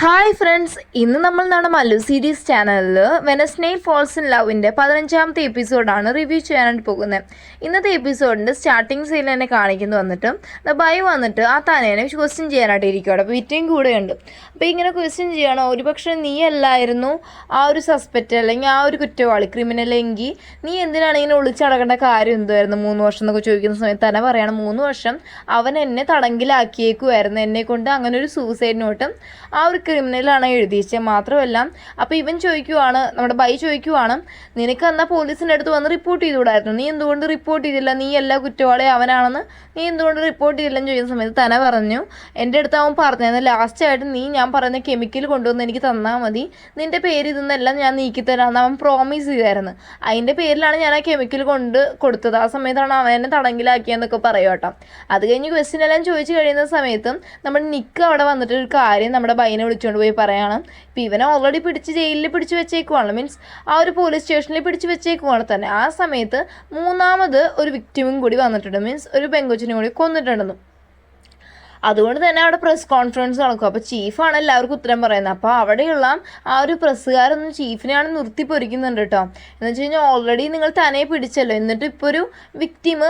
Hi friends, ഇന്ന് നമ്മൾ നമ്മുടെ മല്ലു സീരീസ് ചാനലിൽ വെനസ്ഡേ ഫോൾസ് ഇൻ ലവിൻ്റെ 15ാമത്തെ എപ്പിസോഡാണ് റിവ്യൂ ചെയ്യാനായിട്ട് പോകുന്നത്. ഇന്നത്തെ എപ്പിസോഡിൻ്റെ സ്റ്റാർട്ടിങ് സീനിൽ തന്നെ കാണിക്കുന്നു വന്നിട്ട് ബൈ വന്നിട്ട് ആ തനേനെ ക്വസ്റ്റ്യൻ ചെയ്യാനായിട്ട് ഇരിക്കുകയാണ്. അപ്പോൾ വിറ്റയും കൂടെയുണ്ട്. അപ്പോൾ ഇങ്ങനെ ക്വസ്റ്റ്യൻ ചെയ്യണോ, ഒരുപക്ഷെ നീ അല്ലായിരുന്നു ആ ഒരു സസ്പെക്റ്റ് അല്ലെങ്കിൽ ആ ഒരു കുറ്റവാളി ക്രിമിനലെങ്കിൽ നീ എന്തിനാണ് ഇങ്ങനെ ഒളിച്ചടക്കേണ്ട കാര്യം എന്തായിരുന്നു 3 വർഷം എന്നൊക്കെ ചോദിക്കുന്ന സമയത്ത് തന്നെ പറയണം 3 വർഷം അവൻ എന്നെ തടങ്കിലാക്കിയേക്കുമായിരുന്നു, എന്നെ കൊണ്ട് അങ്ങനെ ഒരു സൂസൈഡ് നോട്ടും ആ ഒരു ക്രിമിനലാണ് എഴുതിച്ചത്. മാത്രമല്ല അപ്പോൾ ഇവൻ ചോദിക്കുവാണ്, നമ്മുടെ ബൈ ചോദിക്കുവാണ്, നിനക്ക് എന്നാൽ പോലീസിൻ്റെ അടുത്ത് വന്ന് റിപ്പോർട്ട് ചെയ്തുകൂടായിരുന്നു, നീ എന്തുകൊണ്ട് റിപ്പോർട്ട് ചെയ്തില്ല, നീ എല്ലാ കുറ്റവാളി അവനാണെന്ന് നീ എന്തുകൊണ്ട് റിപ്പോർട്ട് ചെയ്തില്ലെന്ന് ചോദിക്കുന്ന സമയത്ത് തന്നെ പറഞ്ഞു, എൻ്റെ അടുത്ത് അവൻ പറഞ്ഞത് ലാസ്റ്റായിട്ട് നീ ഞാൻ പറയുന്ന കെമിക്കൽ കൊണ്ടുവന്ന് എനിക്ക് തന്നാൽ മതി, നിൻ്റെ പേര് ഇതെന്നെല്ലാം ഞാൻ നീക്കിത്തരാമെന്ന് അവൻ പ്രോമിസ് ചെയ്തായിരുന്നു. അതിൻ്റെ പേരിലാണ് ഞാൻ ആ കെമിക്കൽ കൊണ്ട് കൊടുത്തത്. ആ സമയത്താണ് അവനെ തടങ്കിലാക്കിയെന്നൊക്കെ പറയും കേട്ടോ. അത് കഴിഞ്ഞ് ക്വസ്റ്റ്യൻ എല്ലാം ചോദിച്ചു കഴിയുന്ന സമയത്തും നമ്മുടെ നിക്ക് അവിടെ വന്നിട്ട് ഒരു കാര്യം നമ്മുടെ ബൈനെ വിളിച്ചുകൊണ്ട് പോയി പറയാണ്. ഇപ്പം ഇവനെ ഓൾറെഡി പിടിച്ച് ജയിലിൽ പിടിച്ച് വെച്ചേക്കുവാണ്, മീൻസ് ആ ഒരു പോലീസ് സ്റ്റേഷനിൽ പിടിച്ച് വെച്ചേക്കുവാണ് തന്നെ. ആ സമയത്ത് മൂന്നാമത് ഒരു വിക്ടിമും കൂടി വന്നിട്ടുണ്ട്, മീൻസ് ഒരു പെങ്കൊച്ചിനും കൂടി കൊന്നിട്ടുണ്ടെന്നും. അതുകൊണ്ട് തന്നെ അവിടെ പ്രസ് കോൺഫറൻസ് നടക്കും. അപ്പോൾ ചീഫാണ് എല്ലാവർക്കും ഉത്തരം പറയുന്നത്. അപ്പോൾ അവിടെയുള്ള ആ ഒരു പ്രസ്സുകാരൊന്നും ചീഫിനെയാണ് നിർത്തി പൊരിക്കുന്നുണ്ട് കേട്ടോ. എന്ന് വെച്ച് കഴിഞ്ഞാൽ ഓൾറെഡി നിങ്ങൾ തന്നെ പിടിച്ചല്ലോ, എന്നിട്ട് ഇപ്പോൾ ഒരു വിക്ടിം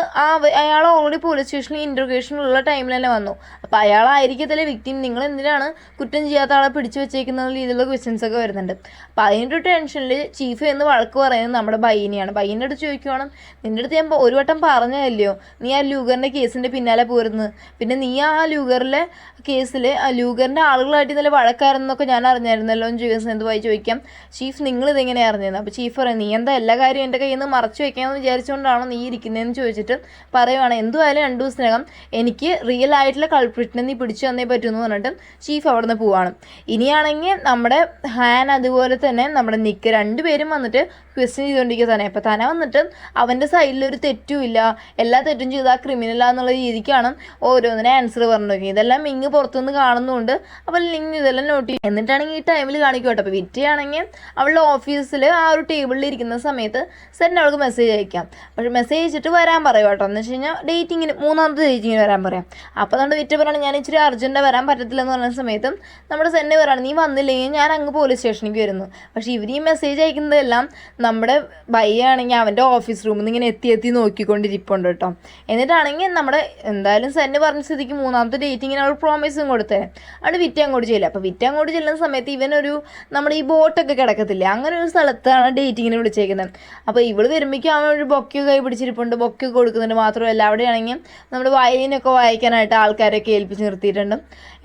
അയാൾ ഓൾറെഡി പോലീസ് സ്റ്റേഷനിൽ ഇൻട്രോഗേഷനുള്ള ടൈമിൽ തന്നെ വന്നു. അപ്പോൾ അയാളായിരിക്കത്തില്ലേ വിക്ടിം, നിങ്ങൾ എന്തിനാണ് കുറ്റം ചെയ്യാത്ത ആളെ പിടിച്ചു വെച്ചേക്കുന്ന രീതിയിലുള്ള ക്വസ്റ്റ്യൻസ് ഒക്കെ വരുന്നുണ്ട്. അപ്പോൾ അതിൻ്റെ ഒരു ടെൻഷനിൽ ചീഫ് എന്ന് വഴക്ക് പറയുന്നത് നമ്മുടെ ബൈനെയാണ്. ബൈൻ്റെ അടുത്ത് ചോദിക്കുവാണ്, നിൻ്റെ അടുത്ത് ഞാൻ ഒരു വട്ടം പറഞ്ഞതല്ലയോ നീ ആ ലൂഗറിൻ്റെ കേസിൻ്റെ പിന്നാലെ പോരുന്നു, പിന്നെ നീ ആ ലൂഗറിലെ കേസിൽ ലൂഗറിൻ്റെ ആളുകളായിട്ട് ഇന്നലെ വഴക്കാരെന്നൊക്കെ ഞാൻ അറിഞ്ഞായിരുന്നല്ലോ എന്ന് ചോദിക്കുന്ന സമയത്ത് പോയി ചോദിക്കാം, ചീഫ് നിങ്ങളിതെങ്ങനെ അറിഞ്ഞിരുന്നു? അപ്പോൾ ചീഫ് പറയും, നീ എന്താ എല്ലാ കാര്യവും എൻ്റെ കയ്യിൽ നിന്ന് മറച്ചു വയ്ക്കാമെന്ന് വിചാരിച്ചുകൊണ്ടാണോ നീ ഇരിക്കുന്നതെന്ന് ചോദിച്ചിട്ട് പറയുവാണ്, എന്തുമായാലും 2 ദിവസത്തിനകം എനിക്ക് റിയൽ ആയിട്ടുള്ള കൾപ്രിറ്റിനെ നീ പിടിച്ചു തന്നേ പറ്റുമെന്ന് പറഞ്ഞിട്ട് ചീഫ് അവിടെ നിന്ന് പോവാണ്. ഇനിയാണെങ്കിൽ നമ്മുടെ ഹാൻ അതുപോലെ തന്നെ നമ്മുടെ നിക്ക് രണ്ടുപേരും വന്നിട്ട് ക്വസ്റ്റ്യൻ ചെയ്തുകൊണ്ടിരിക്കുക തന്നെ. അപ്പോൾ തന്നെ വന്നിട്ട് അവൻ്റെ സൈഡിലൊരു തെറ്റുമില്ല, എല്ലാ തെറ്റും ചെയ്താൽ ക്രിമിനലാന്നുള്ള രീതിക്കാണ് ഓരോന്നിനെ ആൻസർ പറഞ്ഞു. ഇതെല്ലാം മിങ് പുറത്തുനിന്ന് കാണുന്നുണ്ട്. അപ്പോൾ ലിങ് ഇതെല്ലാം നോട്ട് ചെയ്യും. എന്നിട്ടാണെങ്കിൽ ഈ ടൈമിൽ കാണിക്കും കേട്ടോ. അപ്പോൾ വിറ്റയാണെങ്കിൽ അവളുടെ ഓഫീസിൽ ആ ഒരു ടേബിളിൽ ഇരിക്കുന്ന സമയത്ത് സെൻ അവൾക്ക് മെസ്സേജ് അയക്കാം. പക്ഷേ മെസ്സേജ് അയച്ചിട്ട് വരാൻ പറയും കേട്ടോ. എന്ന് വെച്ച് കഴിഞ്ഞാൽ ഡേറ്റിങ്ങിന് 3ാമത്തെ ഡേറ്റിങ്ങിന് വരാൻ പറയാം. അപ്പോൾ നമ്മുടെ വിറ്റ് പറയണം, ഞാൻ ഇച്ചിരി അർജൻറ്റാണ് വരാൻ പറ്റത്തില്ലെന്ന് പറഞ്ഞ സമയത്തും നമ്മുടെ സെന്നെ പറയണം, നീ വന്നില്ലെങ്കിൽ ഞാൻ അങ്ങ് പോലീസ് സ്റ്റേഷനിലേക്ക് വരുന്നു. പക്ഷേ ഇവർ ഈ മെസ്സേജ് അയക്കുന്നതെല്ലാം നമ്മുടെ ബൈ ആണെങ്കിൽ അവൻ്റെ ഓഫീസ് റൂമിൽ നിന്ന് ഇങ്ങനെ എത്തി നോക്കിക്കൊണ്ടിരിപ്പുണ്ട് കേട്ടോ. എന്നിട്ടാണെങ്കിൽ നമ്മുടെ എന്തായാലും സെന്നെ പറഞ്ഞ സ്ഥിതിക്ക് 3ാമത്തെ ഡേറ്റിങ്ങിന് അവൾ പ്രോമിസും കൊടുത്തേ അവിടെ വിറ്റ് അങ്ങോട്ട് ചെല്ലുക. അപ്പോൾ വിറ്റ് അങ്ങോട്ട് ചെല്ലുന്ന സമയത്ത് ഇവനൊരു നമ്മുടെ ഈ ബോട്ടൊക്കെ കിടക്കത്തില്ലേ, അങ്ങനെ ഒരു സ്ഥലത്താണ് ഡേറ്റിങ്ങിന് വിളിച്ചേക്കുന്നത്. അപ്പോൾ ഇവൾ വരുമ്പോഴേക്കും അവൻ ഒരു ബൊക്കെ കൈ പിടിച്ചിരിപ്പുണ്ട്, ബൊക്കെ കൊടുക്കുന്നുണ്ട്. മാത്രമല്ല അവിടെയാണെങ്കിൽ നമ്മുടെ വയലിനൊക്കെ വായിക്കാനായിട്ട് ആൾക്കാരൊക്കെ ഏൽപ്പിച്ച് നിർത്തിയിട്ടുണ്ട്.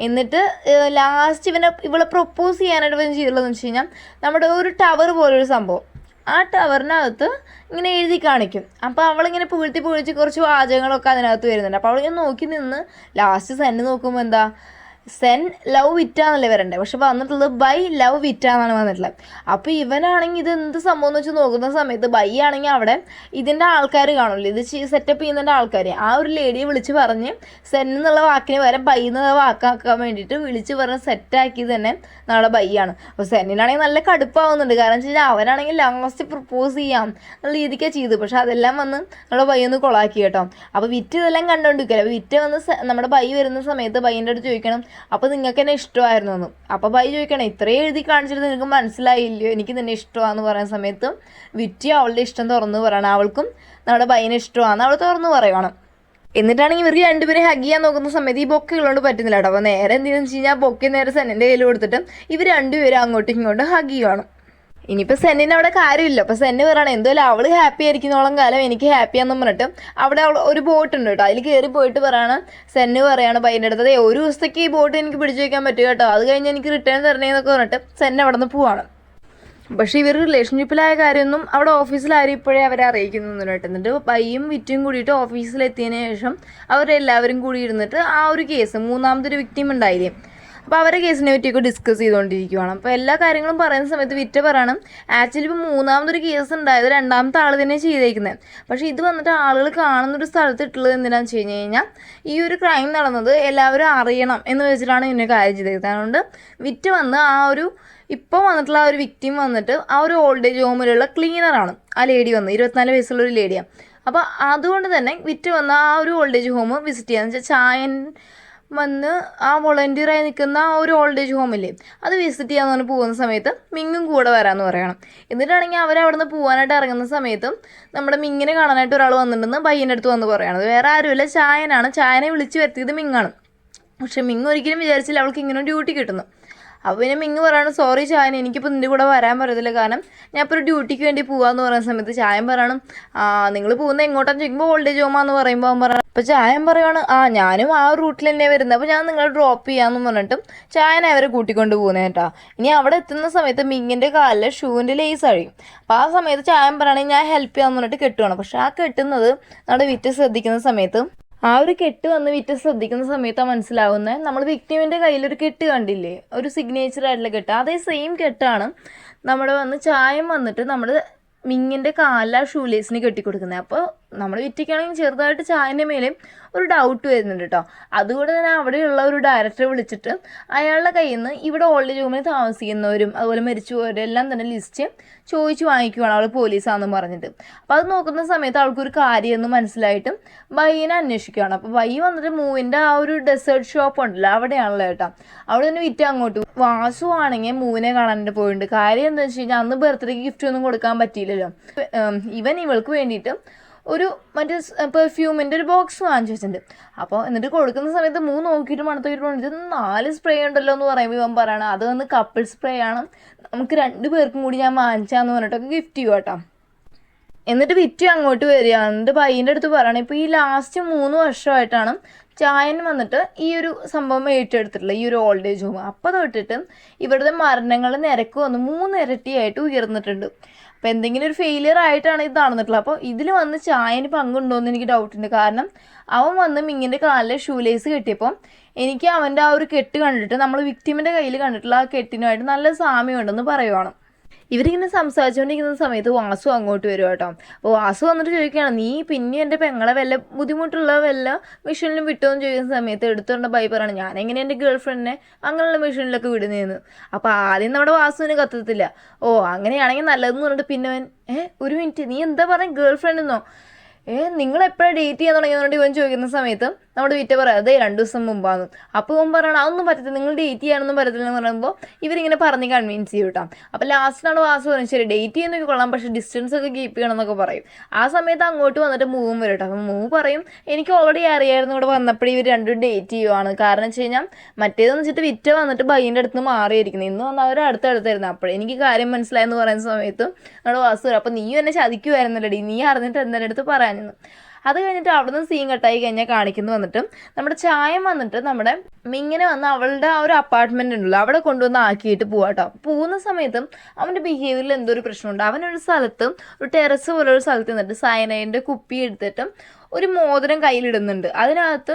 എന്നിട്ട് ലാസ്റ്റ് ഇവളെ പ്രൊപ്പോസ് ചെയ്യാനായിട്ട് ഇവൻ ചെയ്തുള്ളതെന്ന് വെച്ച് കഴിഞ്ഞാൽ നമ്മുടെ ഒരു ടവർ പോലൊരു സംഭവം, ആ ടവറിനകത്ത് ഇങ്ങനെ എഴുതി കാണിക്കും. അപ്പോൾ അവളിങ്ങനെ പുകഴ്ത്തി കുറച്ച് വാചകങ്ങളൊക്കെ അതിനകത്ത് വരുന്നുണ്ട്. അപ്പോൾ അവളിങ്ങനെ നോക്കി നിന്ന് ലാസ്റ്റ് സെന്ന് നോക്കുമ്പോൾ എന്താ, സെൻ ലവ് വിറ്റാന്നല്ലേ വരണ്ടേ, പക്ഷെ വന്നിട്ടുള്ളത് ബൈ ലവ് വിറ്റാന്നാണ് വന്നിട്ടുള്ളത്. അപ്പോൾ ഇവനാണെങ്കിൽ ഇത് എന്ത് സംഭവം എന്ന് വെച്ച് നോക്കുന്ന സമയത്ത് ബൈ ആണെങ്കിൽ അവിടെ ഇതിൻ്റെ ആൾക്കാർ കാണുമല്ലോ, ഇത് സെറ്റപ്പ് ചെയ്യുന്നതിൻ്റെ ആൾക്കാർ ആ ഒരു ലേഡിയെ വിളിച്ച് പറഞ്ഞ് സെൻ എന്നുള്ള വാക്കിന് പകരം ബൈ എന്നുള്ള വാക്കാക്കാൻ വേണ്ടിയിട്ട് വിളിച്ച് പറഞ്ഞ് സെറ്റാക്കിയത് തന്നെ നമ്മുടെ ബൈ ആണ്. അപ്പോൾ സെന്നിനാണെങ്കിൽ നല്ല കടുപ്പാവുന്നുണ്ട്. കാരണം വെച്ച് കഴിഞ്ഞാൽ അവനാണെങ്കിൽ ലാസ്റ്റ് പ്രപ്പോസ് ചെയ്യാം എന്നുള്ള രീതിക്കാണ് ചെയ്തു, പക്ഷെ അതെല്ലാം വന്ന് നമ്മുടെ ബൈ ഒന്ന് കൊളാക്കി കേട്ടോ. അപ്പോൾ വിറ്റ് ഇതെല്ലാം കണ്ടുകൊണ്ടിരിക്കുക. അപ്പോൾ വിറ്റ് വന്ന് നമ്മുടെ ബൈ വരുന്ന സമയത്ത് ബൈൻ്റെ അടുത്ത് ചോദിക്കണം, അപ്പോൾ നിങ്ങൾക്ക് എന്നെ ഇഷ്ടമായിരുന്നു എന്ന്. അപ്പോൾ ബൈ ചോദിക്കണം, ഇത്രയും എഴുതി കാണിച്ചിട്ട് നിങ്ങൾക്ക് മനസ്സിലായില്ലയോ എനിക്ക് തന്നെ ഇഷ്ടമാണെന്ന് പറയുന്ന സമയത്ത് വിറ്റി അവളുടെ ഇഷ്ടം തുറന്ന് പറയണം, അവൾക്കും നമ്മുടെ ബൈനെ ഇഷ്ടമാണെന്ന് അവൾ തുറന്ന് പറയുവാണ്. എന്നിട്ടാണെങ്കിൽ ഇവർക്ക് രണ്ടുപേരും ഹഗ് ചെയ്യാൻ നോക്കുന്ന സമയത്ത് ഈ ബൊക്കെ ഉള്ളതുകൊണ്ട് പറ്റുന്നില്ല കേട്ടോ. അപ്പോൾ നേരെ എന്തെന്ന് വെച്ച് കഴിഞ്ഞാൽ ബൊക്കെ നേരെ സെന്നിൻ്റെ കയ്യിൽ കൊടുത്തിട്ട് ഇവർ രണ്ടുപേരും അങ്ങോട്ടും ഇങ്ങോട്ടും ഹഗ് ചെയ്യുവാണ്. ഇനിയിപ്പോൾ സെന്നിന് അവിടെ കാര്യമില്ല. അപ്പോൾ സെന്ന് പറയണം, എന്തായാലും അവൾ ഹാപ്പി ആയിരിക്കുന്നോളം കാലം എനിക്ക് ഹാപ്പിയാണെന്നും പറഞ്ഞിട്ട് അവിടെ ഒരു ബോട്ട് ഉണ്ട് കേട്ടോ, അതിൽ കയറി പോയിട്ട് പറയാണ്. സെന്ന് പറയാണ് ബൈൻ്റെ അടുത്തത്, ഒരു ദിവസത്തേക്ക് ഈ ബോട്ട് എനിക്ക് പിടിച്ചു വയ്ക്കാൻ പറ്റും കേട്ടോ, അത് കഴിഞ്ഞ് എനിക്ക് റിട്ടേൺ തരണേന്നൊക്കെ പറഞ്ഞിട്ട് സെന്ന് അവിടെ നിന്ന് പോവാണ്. പക്ഷേ ഇവർ റിലേഷൻഷിപ്പിലായ കാര്യമൊന്നും അവിടെ ഓഫീസിലാരും ഇപ്പോഴേ അവരെ അറിയിക്കുന്നൊന്നും കേട്ടോ. എന്നിട്ട് ബൈയും വിറ്റും കൂടിയിട്ട് ഓഫീസിലെത്തിയതിന് ശേഷം അവരെല്ലാവരും കൂടി ഇരുന്നിട്ട് ആ ഒരു കേസ് 3ാമതൊരു വിക്ടിം ഉണ്ടായില്ലേ, അപ്പോൾ അവരെ കേസിനെ പറ്റിയൊക്കെ ഡിസ്കസ് ചെയ്തുകൊണ്ടിരിക്കുകയാണ്. അപ്പോൾ എല്ലാ കാര്യങ്ങളും പറയുന്ന സമയത്ത് വിറ്റ പറയണം, ആക്ച്വലി ഇപ്പോൾ 3ാമതൊരു കേസ് ഉണ്ടായത് 2ാമത്തെ ആൾ തന്നെ ചെയ്തേക്കുന്നത്. പക്ഷേ ഇത് വന്നിട്ട് ആളുകൾ കാണുന്നൊരു സ്ഥലത്ത് ഇട്ടുള്ളത് എന്തിനാണെന്ന് വെച്ച് കഴിഞ്ഞാൽ ഈ ഒരു ക്രൈം നടന്നത് എല്ലാവരും അറിയണം എന്ന് വെച്ചിട്ടാണ് ഇങ്ങനെ കാര്യം ചെയ്തേക്കുന്നത്. അതുകൊണ്ട് വിറ്റ് വന്ന് ആ ഒരു ഇപ്പോൾ വന്നിട്ടുള്ള ആ ഒരു വിക്ടിം വന്നിട്ട് ആ ഒരു ഓൾഡ് ഏജ് ഹോമിലുള്ള ക്ലീനറാണ് ആ ലേഡി വന്ന് 24 വയസ്സുള്ളൊരു ലേഡിയാണ്. അപ്പോൾ അതുകൊണ്ട് തന്നെ വിറ്റ് വന്ന് ആ ഒരു ഓൾഡ് ഏജ് ഹോം വിസിറ്റ് ചെയ്യാന്ന് വെച്ചാൽ ചായൻ വന്ന് ആ വോളണ്ടിയറായി നിൽക്കുന്ന ആ ഒരു ഓൾഡ് ഏജ് ഹോമില്ലേ അത് വിസിറ്റ് ചെയ്യാൻ പറഞ്ഞ് പോകുന്ന സമയത്ത് മിങ്ങും കൂടെ വരാമെന്ന് പറയണം. എന്നിട്ടാണെങ്കിൽ അവരവിടെ നിന്ന് പോകാനായിട്ട് ഇറങ്ങുന്ന സമയത്തും നമ്മുടെ മിങ്ങിനെ കാണാനായിട്ട് ഒരാൾ വന്നിട്ടുണ്ടെന്ന് ബയ്യൻ്റെ അടുത്ത് വന്ന് പറയണത്. വേറെ ആരുമില്ല, ചായനാണ്. ചായനെ വിളിച്ച് വരുത്തിയത് മിങ്ങാണ്. പക്ഷെ മിങ്ങ് ഒരിക്കലും വിചാരിച്ചില്ല അവൾക്ക് ഇങ്ങനെ ഡ്യൂട്ടി കിട്ടുന്നു. അപ്പോൾ പിന്നെ മിങ്ങ് പറയണം, സോറി ചായൻ, എനിക്കിപ്പോൾ നിൻ്റെ കൂടെ വരാൻ പറ്റത്തില്ല, കാരണം ഞാൻ ഇപ്പോൾ ഒരു ഡ്യൂട്ടിക്ക് വേണ്ടി പോകാമെന്ന് പറയുന്ന സമയത്ത് ചായൻ പറയണം, നിങ്ങൾ പോകുന്നത് എങ്ങോട്ടാന്ന് ചോദിക്കുമ്പോൾ ഓൾഡ് ഹോമാന്ന് പറയുമ്പോൾ അവൻ പറയണം. അപ്പോൾ ചായൻ പറയുവാണ്, ഞാനും ആ റൂട്ടിൽ തന്നെ വരുന്നത്, അപ്പോൾ ഞാൻ നിങ്ങളെ ഡ്രോപ്പ് ചെയ്യാമെന്ന് പറഞ്ഞിട്ടും ചായനെ അവരെ കൂട്ടിക്കൊണ്ട് പോകുന്നത് കേട്ടോ. ഇനി അവിടെ എത്തുന്ന സമയത്ത് മിങ്ങിൻ്റെ കാലിൽ ഷൂവിൻ്റെ ലേസ് അഴിയും. അപ്പോൾ ആ സമയത്ത് ചായൻ പറയുകയാണെങ്കിൽ ഞാൻ ഹെൽപ്പ് ചെയ്യാമെന്ന് പറഞ്ഞിട്ട് കെട്ടുവാണ്. പക്ഷെ ആ കെട്ടുന്നത് നമ്മുടെ വിറ്റ് ശ്രദ്ധിക്കുന്ന സമയത്ത് ആ ഒരു കെട്ട് വന്ന് വിറ്റ് ശ്രദ്ധിക്കുന്ന സമയത്താണ് മനസ്സിലാവുന്നത് നമ്മൾ വിക്ടിമിൻ്റെ കയ്യിലൊരു കെട്ട് കണ്ടില്ലേ, ഒരു സിഗ്നേച്ചർ ആയിട്ടുള്ള കെട്ട്, അതേ സെയിം കെട്ടാണ് നമ്മുടെ വന്ന് ചായം വന്നിട്ട് നമ്മൾ മിങ്ങിൻ്റെ കാലിൽ ആ ഷൂ ലേസിന് കെട്ടിക്കൊടുക്കുന്നത്. അപ്പോൾ നമ്മൾ വിറ്റിക്കാണെങ്കിൽ ചെറുതായിട്ട് ചായൻ്റെ മേലെയും ഒരു ഡൗട്ട് വരുന്നുണ്ട് കേട്ടോ. അതുകൊണ്ട് തന്നെ അവിടെയുള്ള ഒരു ഡയറക്ടറെ വിളിച്ചിട്ട് അയാളുടെ കയ്യിൽ നിന്ന് ഇവിടെ ഓൾഡ് ഏജ് ഹോമിൽ താമസിക്കുന്നവരും അതുപോലെ മരിച്ചുപോയവരും എല്ലാം തന്നെ ലിസ്റ്റ് ചോദിച്ചു വാങ്ങിക്കുവാണ് അവൾ പോലീസാണെന്ന് പറഞ്ഞിട്ട്. അപ്പോൾ അത് നോക്കുന്ന സമയത്ത് അവൾക്കൊരു കാര്യമെന്ന് മനസ്സിലായിട്ടും ബയ്യനെ അന്വേഷിക്കുകയാണ്. അപ്പോൾ ബയ്യ വന്നിട്ട് മൂവിൻ്റെ ആ ഒരു ഡെസേർട്ട് ഷോപ്പ് ഉണ്ടല്ലോ അവിടെയാണല്ലോ കേട്ടോ. അവിടെ തന്നെ വിറ്റ് അങ്ങോട്ട് വാസു ആണെങ്കിൽ മൂവിനെ കാണാനായിട്ട് പോയിട്ടുണ്ട്. കാര്യം എന്താണെന്ന് വെച്ച് കഴിഞ്ഞാൽ അന്ന് ബർത്ത്ഡേക്ക് ഗിഫ്റ്റ് ഒന്നും കൊടുക്കാൻ പറ്റിയില്ലല്ലോ. ഇവൾക്ക് വേണ്ടിയിട്ട് ഒരു മറ്റേ പെർഫ്യൂമിൻ്റെ ഒരു ബോക്സ് വാങ്ങിച്ചു വെച്ചിട്ടുണ്ട്. അപ്പോൾ എന്നിട്ട് കൊടുക്കുന്ന സമയത്ത് നോക്കിയിട്ട് മണത്തോക്കിയിട്ട് ഇത് 4 സ്പ്രേ ഉണ്ടല്ലോ എന്ന് പറയുമ്പോൾ ഇവൻ പറയണം അത് വന്ന് കപ്പിൾ സ്പ്രേ ആണ്, നമുക്ക് 2 പേർക്കും കൂടി ഞാൻ വാങ്ങിച്ചാന്ന് പറഞ്ഞിട്ടൊക്കെ ഗിഫ്റ്റ് ചെയ്യുക കേട്ടോ. എന്നിട്ട് വിറ്റ് അങ്ങോട്ട് വരികയാണ്. എന്നിട്ട് ബയ്യൻ്റെ അടുത്ത് പറയണം, ഇപ്പോൾ ഈ ലാസ്റ്റ് 3 വർഷമായിട്ടാണ് ചായൻ വന്നിട്ട് ഈ ഒരു സംഭവം ഏറ്റെടുത്തിട്ടുള്ളത്, ഈ ഒരു ഓൾഡ് ഏജ് ഹോം. അപ്പോൾ തൊട്ടിട്ട് ഇവരുടെ മരണങ്ങളുടെ നിരക്ക് വന്ന് 3 ഇരട്ടിയായിട്ട് ഉയർന്നിട്ടുണ്ട്. അപ്പോൾ എന്തെങ്കിലും ഒരു ഫെയിലിയർ ആയിട്ടാണ് ഇത് നടന്നിട്ടുള്ളത്. അപ്പോൾ ഇതിൽ വന്ന് ചായന് പങ്കുണ്ടോ എന്ന് എനിക്ക് ഡൗട്ടുണ്ട്. കാരണം അവൻ വന്ന് മിങ്ങിൻ്റെ കാലിലെ ഷൂ ലേസ് കെട്ടിയപ്പോൾ എനിക്ക് അവൻ്റെ ആ ഒരു കെട്ട് കണ്ടിട്ട് നമ്മൾ വിക്ടിമിൻ്റെ കയ്യിൽ കണ്ടിട്ടുള്ള ആ കെട്ടിനുമായിട്ട് നല്ല സാമ്യമുണ്ടെന്ന് പറയുവാണ്. ഇവരിങ്ങനെ സംസാരിച്ചുകൊണ്ടിരിക്കുന്ന സമയത്ത് വാസു അങ്ങോട്ട് വരും കേട്ടോ. അപ്പോൾ വാസു വന്നിട്ട് ചോദിക്കുകയാണ്, നീ പിന്നെ എൻ്റെ പെങ്ങളെ വല്ല ബുദ്ധിമുട്ടുള്ള വല്ല മിഷനിലും വിട്ടോന്ന് ചോദിക്കുന്ന സമയത്ത് എടുത്തുകൊണ്ട് ബൈ പറയണം, ഞാനെങ്ങനെ എൻ്റെ ഗേൾ ഫ്രണ്ടിനെ അങ്ങനെയുള്ള മിഷനിലൊക്കെ വിടുന്നതെന്ന്. അപ്പോൾ ആദ്യം നമ്മുടെ വാസുവിന് കത്തത്തില്ല. അങ്ങനെയാണെങ്കിൽ നല്ലതെന്ന് പറഞ്ഞിട്ട് പിന്നെ അവൻ ഒരു മിനിറ്റ് നീ എന്താ പറഞ്ഞ ഗേൾ ഫ്രണ്ടെന്നോ, നിങ്ങൾ എപ്പോഴാണ് ഡേറ്റ് ചെയ്യാൻ തുടങ്ങിയതുകൊണ്ട് ഇവൻ ചോദിക്കുന്ന സമയത്ത് നമ്മുടെ വീട്ടിൽ പറയാം അതേ 2 ദിവസം മുമ്പാന്ന്. അപ്പോൾ ഇവൻ പറയണം അതൊന്നും പറ്റത്തില്ല, നിങ്ങൾ ഡേറ്റ് ചെയ്യാനൊന്നും പറ്റത്തില്ല എന്ന് പറയുമ്പോൾ ഇവരിങ്ങനെ പറഞ്ഞ് കൺവിൻസ് ചെയ്യും കേട്ടോ. അപ്പോൾ ലാസ്റ്റിനാണ് വാസു പറയുന്നത് ശരി ഡേറ്റ് ചെയ്യുന്നൊക്കെ കൊള്ളാം, പക്ഷേ ഡിസ്റ്റൻസ് ഒക്കെ കീപ്പ് ചെയ്യണം എന്നൊക്കെ പറയും. ആ സമയത്ത് അങ്ങോട്ട് വന്നിട്ട് മൂവും വരും കേട്ടോ. അപ്പോൾ മൂവ് പറയും എനിക്ക് ഓൾറെഡി അറിയായിരുന്നു ഇവിടെ വന്നപ്പോഴേ ഇവർ രണ്ടും ഡേറ്റ് ചെയ്യുവാണ്. കാരണം വെച്ച് കഴിഞ്ഞാൽ മറ്റേതെന്ന് വെച്ചിട്ട് വിറ്റ് വന്നിട്ട് ബയ്യൻ്റെ അടുത്ത് മാറിയിരിക്കുന്നത്, ഇന്ന് വന്ന് അവർ അടുത്തടുത്തായിരുന്നു. അപ്പോഴേ എനിക്ക് കാര്യം മനസ്സിലായെന്ന് പറയുന്ന സമയത്ത് നമ്മുടെ വാസു വരും, അപ്പോൾ നീയും എന്നെ ചതിക്കുമായിരുന്നല്ലോടി, നീ അറിഞ്ഞിട്ട് എൻ്റെ അടുത്ത് പറയാൻ. അത് കഴിഞ്ഞിട്ട് അവിടെ നിന്ന് സീൻ കട്ടായി കഴിഞ്ഞാൽ കാണിക്കുന്നു വന്നിട്ട് നമ്മുടെ ചായം വന്നിട്ട് നമ്മുടെ മിങ്ങനെ വന്ന് അവളുടെ ആ ഒരു അപ്പാർട്ട്മെൻറ്റ് ഉണ്ടല്ലോ അവിടെ കൊണ്ടുവന്ന് ആക്കിയിട്ട് പോവാട്ടോ. പോകുന്ന സമയത്തും അവൻ്റെ ബിഹേവിയറിൽ എന്തോ ഒരു പ്രശ്നമുണ്ട്. അവനൊരു സ്ഥലത്ത് ഒരു ടെറസ് പോലൊരു സ്ഥലത്ത് നിന്നിട്ട് സയനൈഡിൻ്റെ കുപ്പി എടുത്തിട്ട് ഒരു മോതിരം കയ്യിലിടുന്നുണ്ട്. അതിനകത്ത്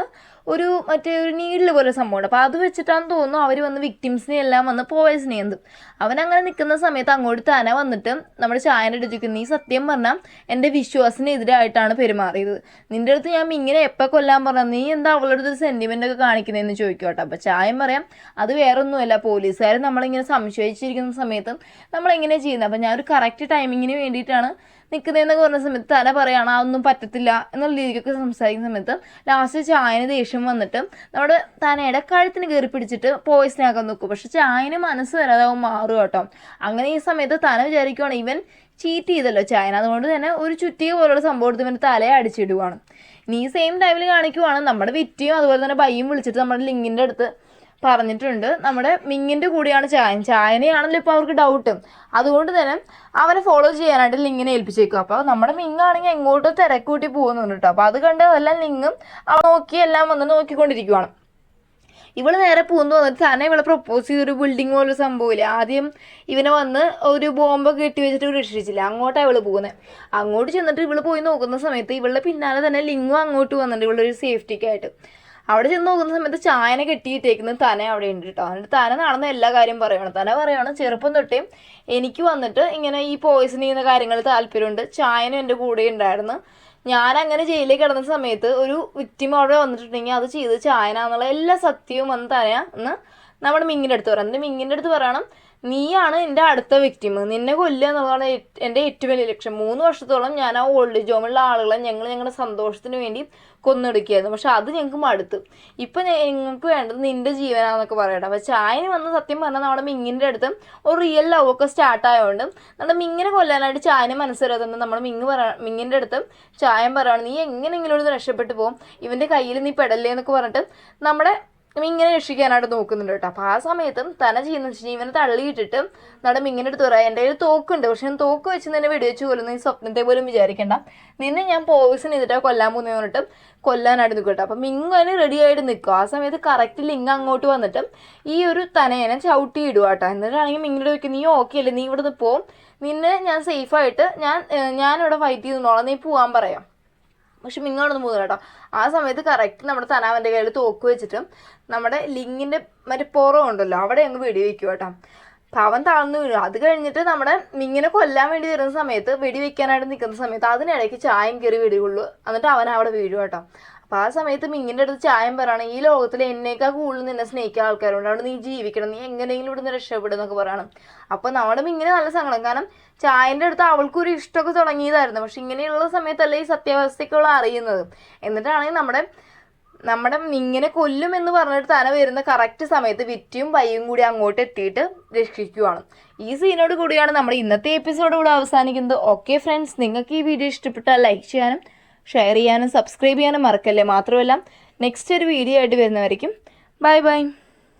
ഒരു മറ്റേ ഒരു നീഡിൽ പോലെ സംഭവമുണ്ട്. അപ്പോൾ അത് വെച്ചിട്ടാണെന്ന് തോന്നുന്നു അവർ വന്ന് വിക്ടിംസിനെ എല്ലാം വന്ന് പോയിസൺ ചെയ്യുന്നത്. അവനങ്ങനെ നിൽക്കുന്ന സമയത്ത് അങ്ങോട്ട് തന്നെ വന്നിട്ട് നമ്മുടെ ചായൻ്റെ അടുത്തേക്ക് നീ സത്യം പറഞ്ഞാൽ എൻ്റെ വിശ്വാസത്തിനെതിരായിട്ടാണ് പെരുമാറിയത്, നിൻ്റെ അടുത്ത് ഞാൻ ഇങ്ങനെ എപ്പോൾ കൊല്ലാൻ പറഞ്ഞാൽ നീ എന്താ അവളുടെ അടുത്ത് സെൻറ്റിമെൻ്റ് ഒക്കെ കാണിക്കുന്നതെന്ന് ചോദിക്കോട്ടെ. അപ്പോൾ ചായം പറയാം അത് വേറൊന്നുമല്ല, പോലീസുകാർ നമ്മളിങ്ങനെ സംശയിച്ചിരിക്കുന്ന സമയത്ത് നമ്മളെങ്ങനെ ചെയ്യുന്നത്, അപ്പോൾ ഞാനൊരു കറക്റ്റ് ടൈമിങ്ങിന് വേണ്ടിയിട്ടാണ് നിൽക്കുന്നതെന്നൊക്കെ പറഞ്ഞ സമയത്ത് തല പറയുകയാണ് അതൊന്നും പറ്റത്തില്ല എന്നുള്ള രീതിക്കൊക്കെ സംസാരിക്കുന്ന സമയത്ത് ലാസ്റ്റ് ചായന് ദേഷ്യം വന്നിട്ട് നമ്മുടെ തനയുടെ കഴുത്തിന് കയറി പിടിച്ചിട്ട് പോയിസനാക്കാൻ നോക്കും. പക്ഷെ ചായന് മനസ്സ് വരാതെ അവൻ മാറും കേട്ടോ. അങ്ങനെ ഈ സമയത്ത് തന വിചാരിക്കുവാണ് ഇവൻ ചീറ്റ് ചെയ്തല്ലോ ചായന, അതുകൊണ്ട് തന്നെ ഒരു ചുറ്റിക പോലുള്ള സംഭവം എടുത്ത് ഇവൻ്റെ തലയെ അടിച്ചിടുവാണ്. ഇനി ഈ സെയിം ടൈമിൽ കാണിക്കുവാണ് നമ്മുടെ വിറ്റിയും അതുപോലെ തന്നെ ബയ്യും വിളിച്ചിട്ട് നമ്മുടെ ലിങ്കിൻ്റെ അടുത്ത് പറഞ്ഞിട്ടുണ്ട് നമ്മുടെ മിങ്ങിൻ്റെ കൂടെയാണ് ചായനെയാണല്ലോ ഇപ്പോൾ അവർക്ക് ഡൗട്ട്. അതുകൊണ്ട് തന്നെ അവനെ ഫോളോ ചെയ്യാനായിട്ട് ലിങ്ങിനെ ഏൽപ്പിച്ചേക്കും. അപ്പോൾ നമ്മുടെ മിങ്ങാണെങ്കിൽ എങ്ങോട്ടോ തിരക്കൂട്ടി പോകുന്നുണ്ട് കേട്ടോ. അപ്പോൾ അത് കണ്ട് എല്ലാം ലിങ്ങും അവൻ നോക്കി എല്ലാം വന്ന് നോക്കിക്കൊണ്ടിരിക്കുവാണ്. ഇവള് നേരെ പൂന്ന് വന്നിട്ട് തന്നെ ഇവളെ പ്രപ്പോസ് ചെയ്തൊരു ബിൽഡിംഗ് പോലൊരു സംഭവമില്ല, ആദ്യം ഇവനെ വന്ന് ഒരു ബോംബൊക്കെ കെട്ടി വെച്ചിട്ട് രക്ഷിച്ചില്ല, അങ്ങോട്ടാണ് ഇവള് പോകുന്നത്. അങ്ങോട്ട് ചെന്നിട്ട് ഇവള് പോയി നോക്കുന്ന സമയത്ത് ഇവളുടെ പിന്നാലെ തന്നെ ലിങ്ങും അങ്ങോട്ട് വന്നിട്ടുണ്ട് ഇവളുടെ ഒരു സേഫ്റ്റിക്കായിട്ട്. അവിടെ ചെന്ന് നോക്കുന്ന സമയത്ത് ചായനെ കെട്ടിയിട്ടേക്കുന്നത് തന അവിടെ ഉണ്ട് കേട്ടോ. എന്നിട്ട് തന നടന്ന എല്ലാ കാര്യം പറയുകയാണ്. തന പറയുകയാണ് ചെറുപ്പം തൊട്ടേ എനിക്ക് വന്നിട്ട് ഇങ്ങനെ ഈ പോയിസൺ ചെയ്യുന്ന കാര്യങ്ങൾ താല്പര്യമുണ്ട്, ചായനും എൻ്റെ കൂടെ ഉണ്ടായിരുന്നു, ഞാനങ്ങനെ ജയിലിൽ കിടന്ന സമയത്ത് ഒരു വിക്ടിം അവിടെ വന്നിട്ടുണ്ടെങ്കിൽ അത് ചെയ്ത് ചായനാന്നുള്ള എല്ലാ സത്യവും വന്ന് തന ഒന്ന് നമ്മുടെ മിങ്ങിൻ്റെ അടുത്ത് പറയണം. എന്നിട്ട് മിങ്ങിൻ്റെ അടുത്ത് പറയണം, നീയാണ് എൻ്റെ അടുത്ത വ്യക്തിം, നിന്നെ കൊല്ലുക എന്നുള്ളതാണ് എൻ്റെ ഏറ്റവും വലിയ ലക്ഷ്യം. 3 വർഷത്തോളം ഞാൻ ആ ഓൾഡ് ഏജ് ഹോമിലുള്ള ആളുകളെ ഞങ്ങളുടെ സന്തോഷത്തിന് വേണ്ടി കൊന്നെടുക്കുകയായിരുന്നു. പക്ഷെ അത് ഞങ്ങൾക്ക് മടുത്തു. ഇപ്പം ഞങ്ങൾക്ക് വേണ്ടത് നിൻ്റെ ജീവനാണെന്നൊക്കെ പറയട്ടെ. അപ്പോൾ ചായന് വന്ന് സത്യം പറഞ്ഞാൽ നമ്മുടെ മിങ്ങിൻ്റെ അടുത്ത് ഒരു റിയൽ ലവ് ഒക്കെ സ്റ്റാർട്ടായതുകൊണ്ട് നമ്മുടെ മിങ്ങിനെ കൊല്ലാനായിട്ട് ചായന് മനസ്സിലാകുന്നത് നമ്മുടെ മിങ്ങിൻ്റെ അടുത്ത് ചായം പറയുകയാണ്, നീ എങ്ങനെയെങ്കിലും ഒന്ന് രക്ഷപ്പെട്ടു പോകും, ഇവൻ്റെ കയ്യിൽ നീ പെടല്ലേ എന്നൊക്കെ പറഞ്ഞിട്ട് നമ്മുടെ മിങ്ങനെ രക്ഷിക്കാനായിട്ട് നോക്കുന്നുണ്ട് കേട്ടോ. അപ്പോൾ ആ സമയത്തും തന്നെ ചെയ്യുന്ന വെച്ചാൽ ഇവനെ തള്ളിയിട്ടിട്ട് നമ്മുടെ മിങ്ങനെ എടുത്ത് പറയാം, എൻ്റെ കയ്യിൽ തോക്കുണ്ട്, പക്ഷെ ഞാൻ തോക്ക് വെച്ച് നിന്നെ വെടിവെച്ച് കൊല്ലുന്ന ഈ സ്വപ്നത്തെ പോലും വിചാരിക്കേണ്ട, നിന്നെ ഞാൻ പോയിസൺ ചെയ്തിട്ടാണ് കൊല്ലാൻ പോകുന്നതെന്ന് പറഞ്ഞിട്ട് കൊല്ലാനായിട്ട് നിൽക്കും കേട്ടോ. അപ്പം മിങ്ങനെ റെഡി ആയിട്ട് നിൽക്കും. ആ സമയത്ത് കറക്റ്റ് ലിങ്ക് അങ്ങോട്ട് വന്നിട്ട് ഈ ഒരു തനയനെ ചവിട്ടി ഇടുക കേട്ടോ. എന്നിട്ടാണെങ്കിൽ മിങ്ങനെ വയ്ക്കും, നീ ഓക്കെ അല്ലേ, നീ ഇവിടെ നിന്ന് പോവും, നിന്നെ ഞാൻ സേഫായിട്ട് ഞാനിവിടെ ഫൈറ്റ് ചെയ്തോളാം, നീ പോകാൻ പറയാം. പക്ഷെ മിങ്ങോടൊന്നും പോകുന്നില്ല കേട്ടോ. ആ സമയത്ത് കറക്റ്റ് നമ്മുടെ തനാവൻ്റെ കയ്യിൽ തോക്ക് വെച്ചിട്ട് നമ്മുടെ ലിങ്ങിൻ്റെ മറ്റേ പുറം ഉണ്ടല്ലോ അവിടെ അങ്ങ് വെടിവെക്കും കേട്ടോ. അപ്പം അവൻ താഴ്ന്നു വീഴും. അത് കഴിഞ്ഞിട്ട് നമ്മുടെ മിങ്ങിനെ കൊല്ലാൻ വേണ്ടി വരുന്ന സമയത്ത് വെടിവെക്കാനായിട്ട് നിൽക്കുന്ന സമയത്ത് അതിനിടയ്ക്ക് ചായം കയറി വെടികൊള്ളു. എന്നിട്ട് അവൻ അവിടെ വീഴും കേട്ടോ. അപ്പോൾ ആ സമയത്ത് മിങ്ങിൻ്റെ അടുത്ത് ചായം പറയണം, ഈ ലോകത്തിൽ എന്നേക്കാൾ കൂടുതൽ നിന്നെ സ്നേഹിക്കുന്ന ആൾക്കാരുണ്ട്, അവിടെ നീ ജീവിക്കണം, നീ എങ്ങനെയെങ്കിലും ഇവിടുന്ന് രക്ഷപ്പെടും എന്നൊക്കെ പറയണം. അപ്പോൾ നമ്മുടെ മിങ്ങിന് നല്ല സങ്കടം. കാരണം ചായൻ്റെ അടുത്ത് അവൾക്കൊരു ഇഷ്ടമൊക്കെ തുടങ്ങിയതായിരുന്നു. പക്ഷെ ഇങ്ങനെയുള്ള സമയത്തല്ലേ ഈ സത്യാവസ്ഥയ്ക്കുള്ള അറിയുന്നത്. എന്നിട്ടാണെങ്കിൽ നമ്മുടെ മിങ്ങിനെ കൊല്ലുമെന്ന് പറഞ്ഞിട്ട് തന വരുന്ന കറക്റ്റ് സമയത്ത് വിറ്റിയും ബൈയും കൂടി അങ്ങോട്ട് എത്തിയിട്ട് രക്ഷിക്കുവാണ്. ഈ സീനോട് കൂടിയാണ് നമ്മുടെ ഇന്നത്തെ എപ്പിസോഡ് ഇവിടെ അവസാനിക്കുന്നത്. ഓക്കെ ഫ്രണ്ട്സ്, നിങ്ങൾക്ക് ഈ വീഡിയോ ഇഷ്ടപ്പെട്ടാൽ ലൈക്ക് ചെയ്യാനും ഷെയർ ചെയ്യാനും സബ്സ്ക്രൈബ് ചെയ്യാനും മറക്കല്ലേ. മാത്രമല്ല നെക്സ്റ്റ് ഒരു വീഡിയോ ആയിട്ട് വരുന്നവരായിരിക്കും. Bye bye.